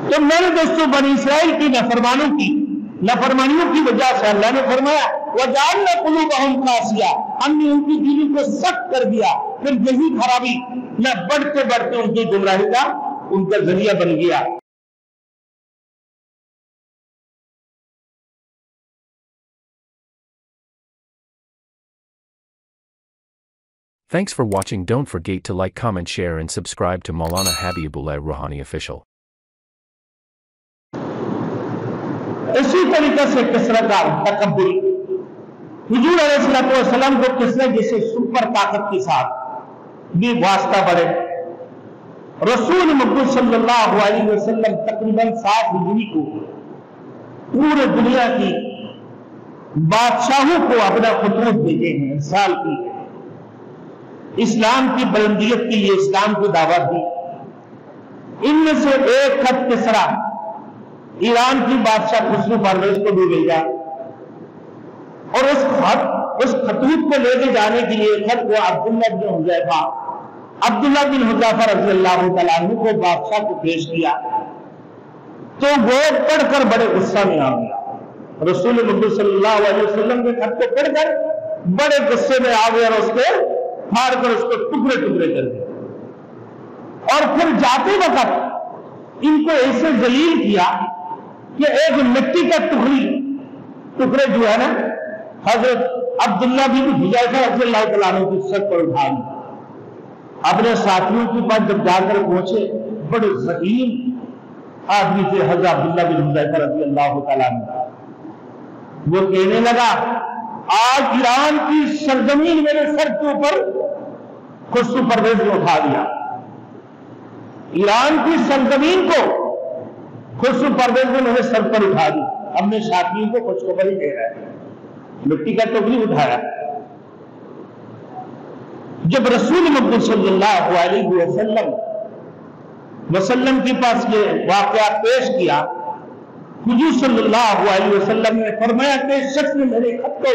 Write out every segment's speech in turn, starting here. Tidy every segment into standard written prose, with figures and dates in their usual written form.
تو میرے دوستوں بنی اسرائیل کی نافرمانیوں کی وجہ سے اللہ نے فرمایا وَجَعَلْنَا قُلُوبَهُمْ قَاسِيَةً، ہم نے ان کی دلوں کو سخت کر دیا، پھر یہی خرابی نہ بڑھتے بڑھتے ان کی گمراہی کا ان کا ذریعہ بن گیا۔ Thanks for watching. Don't forget to like, comment, share and subscribe to Maulana Habibullah Ruhani Official. اسی طریقے سے کثرت تکبر، حضور علیہ السلام کو کثرت جیسے سپر طاقت کے ساتھ بھی واسطہ بڑھے۔ رسول مقبول صلی اللہ علیہ وسلم تقریباً 7 ہجری کو پورے دنیا کی بادشاہوں کو اپنا خطوط بھیجے ہیں، ارسال کی ہے، اسلام کی بلندیت کے لیے اسلام کو دعوت دی۔ ان میں سے ایک خط کسرا ایران کی بادشاہ خسرو پرویز کو بھی بھیجا، اور اس خطوط کو لے کے جانے کے لیے خط کو عبداللہ بن حذیفہ رضی اللہ تعالیٰ عنہ کو بادشاہ کو پیش کیا، تو وہ پڑھ کر بڑے غصہ میں آ گیا۔ رسول مقبول صلی اللہ علیہ وسلم کے خط کو پڑھ کر بڑے غصے میں آ گیا اور اس کے پھاڑ کر اس کو ٹکڑے ٹکڑے کر دیا، اور پھر جاتے وقت ان کو ایسے ذلیل کیا کہ ایک مٹی کا ٹکڑے جو ہے نا حضرت عبداللہ بن حذیفہ رضی اللہ تعالیٰ عنہ کی سر پر اٹھا لی۔ اپنے ساتھیوں کے پاس جب جا کر پہنچے، بڑے ذلیل آدمی تھے حضرت عبداللہ بن حذیفہ رضی اللہ تعالیٰ عنہ، وہ کہنے لگا آج ایران کی سرزمین میرے سر کے اوپر خسرو پرویز نے اٹھا دیا، ایران کی سرزمین کو خسرو پرویز نے میرے سر پر اٹھا دی۔ اپنے ساتھیوں کو خوشخبری دے رہا ہے، مٹی کا ٹوکری اٹھایا۔ جب رسول مقبول صلی اللہ علیہ وسلم کے پاس یہ واقعہ پیش کیا، حضور صلی اللہ علیہ وسلم نے فرمایا کہ اس شخص نے میرے خط کو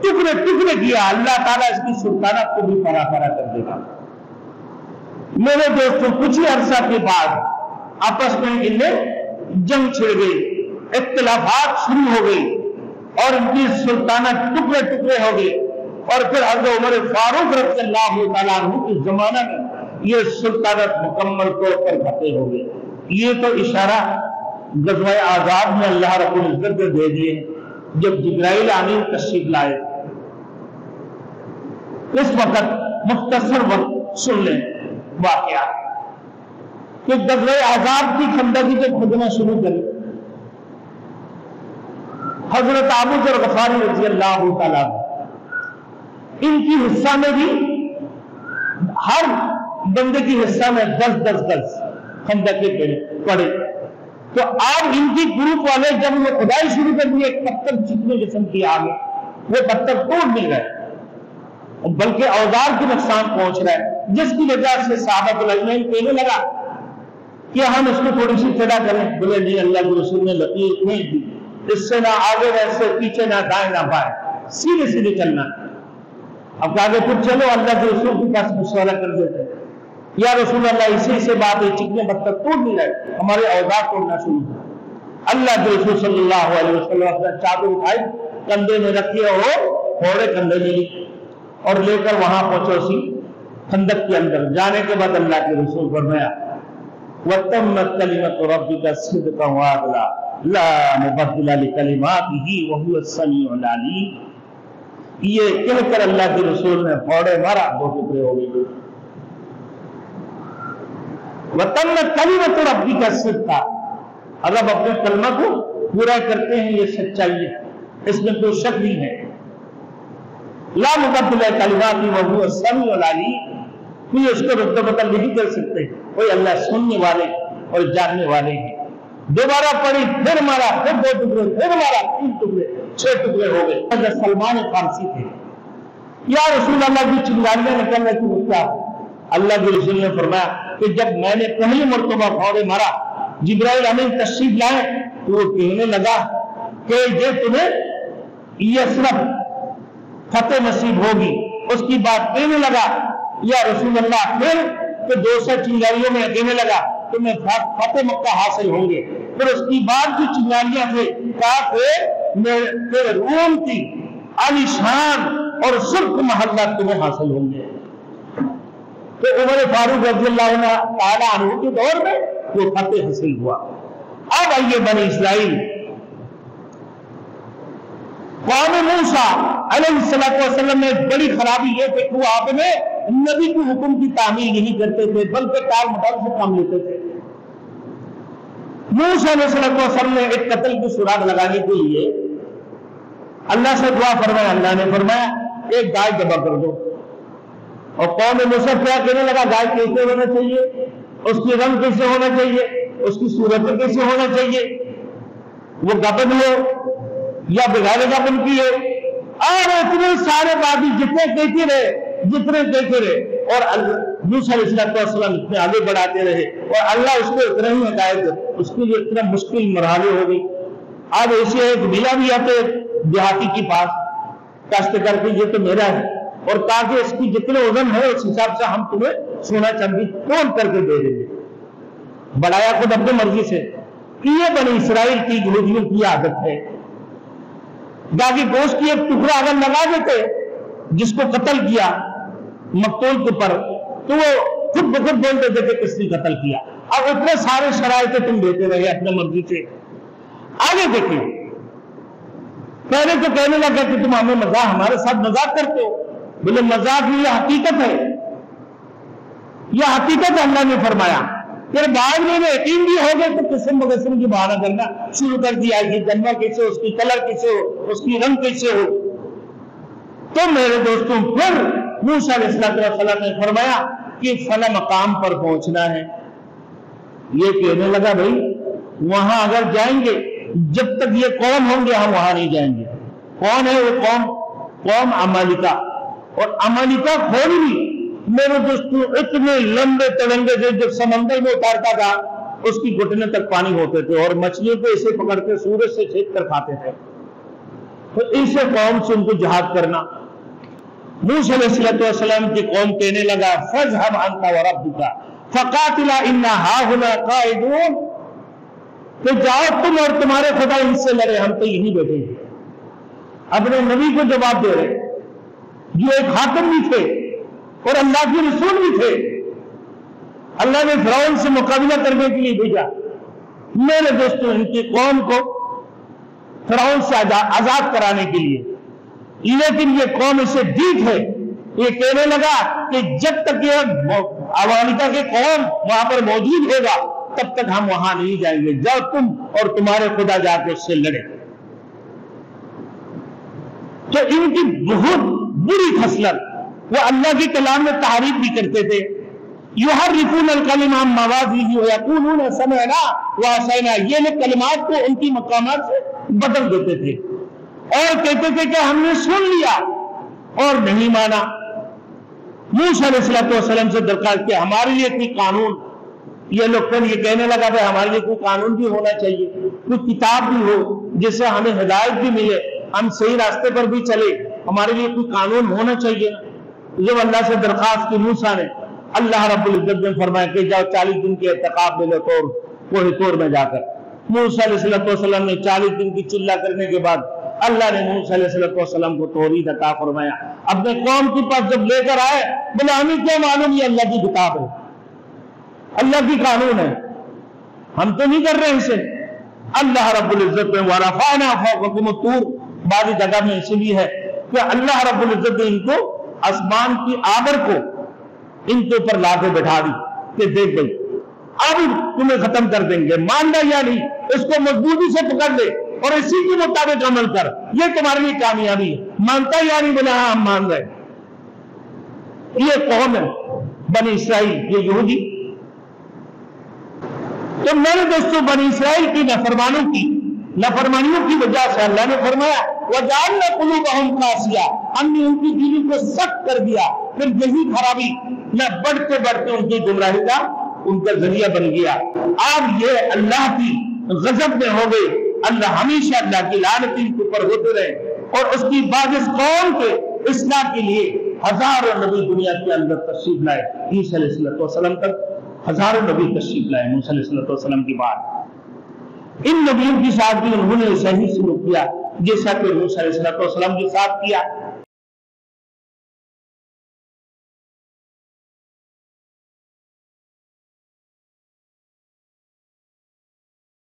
ٹکڑے ٹکڑے کیا، اللہ تعالیٰ اس کی سلطنت کو بھی پرا پرا کر دے گا۔ میرے دوستوں، کچھ ہی عرصہ کے بعد آپس میں ان میں جنگ چھڑ گئی، اختلافات شروع ہو گئی، اور ان کی سلطنت ٹکڑے ٹکڑے ہو گئی، اور پھر حضرت عمر فاروق رضی اللہ تعالیٰ عنہ کے زمانہ میں یہ سلطنت مکمل طور پر فتح ہو گئی۔ یہ تو اشارہ غزوہ احزاب میں اللہ رب العزت نے دے دیے جب جبرائیل امین تشریف لائے۔ اس وقت مختصر وقت سن لیں واقعہ کہ غزوہ احزاب کی خندقی کے کھودنا شروع کری۔ حضرت ابو ذر غفاری رضی اللہ تعالیٰ ان کی حصہ میں بھی ہر بندے کی حصہ میں 10 خندق کے پڑے، تو آپ ان کی گروپ والے جب وہ کھدائی شروع کر دی، ایک پتھر چکنے قسم کی آگے وہ پتھر ٹوٹ نہیں رہے، بلکہ اوزار کی نقصان پہنچ رہا ہے، جس کی وجہ سے صحابہ اجمعین کہنے لگا کہ ہم اس کو تھوڑی سی ٹیڑھا کریں۔ بولے نہیں، اللہ کے رسول نے لکیر کھینچ دی، اس سے نہ آگے ویسے پیچھے نہ دائیں نہ بائیں، سیدھے سیدھے چلنا۔ اب کہا کہ پھر چلو اللہ کے رسول کے پاس مشورہ کر دیتے، یا رسول اللہ اسی سے بات ہے، چکنے پتھر ٹوٹ نہیں رہے، ہمارے اوزار توڑنا شروع کر۔ اللہ کے رسول صلی اللہ علیہ وسلم اپنا چادر اٹھائی، کندھے میں رکھے اور گھوڑے کندھے میں لی اور لے کر وہاں پہنچے اسی خندق کے اندر۔ جانے کے بعد اللہ کے رسول فرمایا وَتَمَّتْ كَلِمَةُ رَبِّكَ صِدْقًا وَعَدْلًا لَا مُبَدِّلَ لِكَلِمَاتِهِ وَهُوَ السَّمِيعُ الْعَلِيمُ۔ یہ کہہ کر اللہ کے رسول نے پھوڑے مارا، 2 ٹکڑے ہو گئے۔ وَتَمَّتْ كَلِمَةُ رَبِّكَ صِدْقًا، اب اپنے کلمہ کو پورا کرتے ہیں، یہ سچائی ہے، اس میں کوئی شک نہیں ہے۔ لا مبدل کلماتہ وہو السمیع العلیم، کوئی اس کو رد و بدل نہیں کر سکتے، کوئی اللہ سننے والے اور جاننے والے ہیں۔ دوبارہ پڑھی، پھر مارا، پھر 2 ٹکڑے، پھر مارا، 3 ٹکڑے، 6 ٹکڑے ہو گئے۔ حضرت سلمان فارسی تھے، یا رسول اللہ کی چنگاریاں نکل رہی تھی، کیا؟ اللہ کے رسول نے فرمایا کہ جب میں نے پہلی مرتبہ پھوڑے مارا، جبرائیل امین تشریف لائے تو وہ کہنے لگا کہ یہ تمہیں یثرب فتح نصیب ہوگی۔ اس کی بات کہنے لگا یا رسول اللہ، پھر کہ 200 چنگاریوں میں کہنے لگا تمہیں فتح مکہ حاصل ہوں گے. پھر اس کی بعد کی چنگاریاں تھے کہا کہ روم کی عالیشان اور سرخ محلہ تمہیں حاصل ہوں گے. تو عمر فاروق رضی اللہ تعالیٰ عنہ کے دور میں وہ فتح حاصل ہوا. اب آئیے بنی اسرائیل. قوم موسیٰ علیہ السلام میں بڑی خرابی یہ تھی کہ وہ آپ نے نبی کے حکم کی تعمیل نہیں کرتے تھے بلکہ ٹال مٹال سے کام لیتے تھے. موسیٰ علیہ السلام نے ایک قتل کی سراغ لگانے کے لیے اللہ سے دعا فرمایا. اللہ نے فرمایا ایک گائے ذبح کر دو. اور قوم موسیٰ کیا کہنے لگا گائے کیسے ہونا چاہیے, اس کی رنگ کیسے ہونا چاہیے, اس کی صورت کیسے ہونا چاہیے, وہ گبن ہو یا بغیر گبن کی ہو. اور اتنے سارے باتیں جتنے کہتے رہے اور موسیٰ علیہ السلام اتنے آگے بڑھاتے رہے اور اللہ اس کو اتنا ہی ہدایت اس کے لیے اتنا مشکل مرحلے ہو گئی. اب ایسے ایک ملا بھی آتے دیہاتی کے پاس کاشت کر کے یہ تو میرا ہے اور کہا کہ اس کی جتنے وزن ہے اس حساب سے ہم تمہیں سونا چاندی تول کر کے دے دیں گے. بڑھایا خود اپنی مرضی سے. یہ بنی اسرائیل کی یہودیوں کی عادت ہے. باقی گوشت کی ایک ٹکڑا اگر لگا دیتے جس کو قتل کیا مقتول کے پر تو وہ خود بخود بول دیتے کہ کس نے قتل کیا. اب اتنے سارے شرائط تم دیتے رہے اپنے مرضی سے. آگے دیکھیں, پہلے تو کہنے لگا کہ تم ہمیں ہمارے ساتھ مذاق کرتے ہو. بولے مذاق نہیں, یہ حقیقت ہے, یہ حقیقت ہے. اللہ نے فرمایا پھر بعد میں یقین بھی ہو گئے تو قسم بقسم کی بہانہ کرنا شروع کر دیا کہ جنما کیسے ہو, اس کی کلر کیسے ہو, اس کی رنگ کیسے ہو. تو میرے دوستوں پھر موسیٰ علیہ السلام نے فرمایا کہ فلاں مقام پر پہنچنا ہے. یہ کہنے لگا بھائی وہاں اگر جائیں گے جب تک یہ قوم ہوں گے ہم وہاں نہیں جائیں گے. کون ہے وہ قوم عمالقہ. اور عمالقہ کھول بھی میرے دوستوں اتنے لمبے تڑنگے تھے جب سمندر میں اتارتا تھا اس کی گھٹنے تک پانی ہوتے تھے اور مچھلیوں کو اسے پکڑ کے سورج سے چھید کر کھاتے تھے. تو اسے قوم سے ان کو جہاد کرنا. موسیٰ علیہ السلام کی قوم کہنے لگا فَاذْهَبْ أَنْتَ وَرَبُّكَ فَقَاتِلَا إِنَّا هَاهُنَا قَاعِدُونَ. تو جاؤ تم اور تمہارے خدا ان سے لڑے, ہم تو یہیں بیٹھے ہیں. اپنے نبی کو جواب دے رہے جو ایک حاکم بھی تھے اور اللہ کے رسول بھی تھے. اللہ نے فرعون سے مقابلہ کرنے کے لیے بھیجا. میرے دوستوں ان کی قوم کو فرعون سے آزاد کرانے کے لیے, لیکن یہ قوم اسے ڈیٹ ہے. یہ کہنے لگا کہ جب تک یہ عمالقہ کے قوم وہاں پر موجود ہوگا تب تک ہم وہاں نہیں جائیں گے. جاؤ تم اور تمہارے خدا جا کے اس سے لڑے. تو ان کی بہت بری خصلت, وہ اللہ کے کلام میں تعریف بھی کرتے تھے. یحرفون الکلم عن مواضعہ ویقولون سمعنا وعصینا. یہ لوگ کلمات کو ان کی مقامات سے بدل دیتے تھے اور کہتے تھے کہ ہم نے سن لیا اور نہیں مانا. موسیٰ علیہ السلام سے درخواست کیا ہمارے لیے کوئی قانون. یہ لوگ پھر یہ کہنے لگا کہ ہمارے لیے کوئی قانون بھی ہونا چاہیے, کوئی کتاب بھی ہو جس سے ہمیں ہدایت بھی ملے, ہم صحیح راستے پر بھی چلے. ہمارے لیے کوئی قانون ہونا چاہیے. جب اللہ سے درخواست کی موسیٰ نے, اللہ رب العزت نے فرمایا کہ جاؤ 40 دن کے اعتقاب لے لو کوہ طور میں جا کر. موسیٰ علیہ السلام نے 40 دن کی چلہ کرنے کے بعد اللہ نے موسیٰ علیہ السلام کو توحید عطا فرمایا. اپنے قوم کے پاس جب لے کر آئے بولے ہمیں کیا معلوم یہ اللہ کی کتاب ہے, اللہ کی قانون ہے, ہم تو نہیں کر رہے اسے. اللہ رب العزت نے وَرَفَعْنَا فَوْقَكُمُ الطُّورَ, بعض جگہ میں اسی لیے ہے کہ اللہ رب العزت نے ان کو آسمان کی آبر کو ان کے اوپر لا کے بٹھا دی کہ دیکھ گئی اب تمہیں ختم کر دیں گے. ماننا یا نہیں اس کو مضبوطی سے پکڑ لے اور اسی کے مطابق عمل کر, یہ تمہارے لیے کامیابی ہے. مانتا یا نہیں؟ بولا ہاں ہم مان رہے. یہ قوم ہے بنی اسرائیل, یہ یہودی. تو میرے دوستوں بنی اسرائیل کی نافرمانیوں کی وجہ سے اللہ نے فرمایا وَجَعَلْنَا قُلُوبَهُمْ قَاسِيَةً, ہم نے ان کی دلوں کو سخت کر دیا. پھر یہی خرابی نہ بڑھتے بڑھتے ان کی گمراہی کا ان کا ذریعہ بن گیا. اب یہ اللہ کی غضب میں ہو گئے. اللہ ہمیشہ اللہ کی لعنت ان کے اوپر ہوتے رہے. اور اس کی بعد اس قوم کے اصلاح کے لیے ہزاروں نبی دنیا کے اندر تشریف لائے. عیسیٰ علیہ السلام تک ہزاروں نبی تشریف لائے موسیٰ علیہ السلام کی بعد، ان نبیوں کے ساتھ بھی انہوں نے صحیح سلوک کیا جیسا کہ موسیٰ علیہ السلام کے ساتھ کیا۔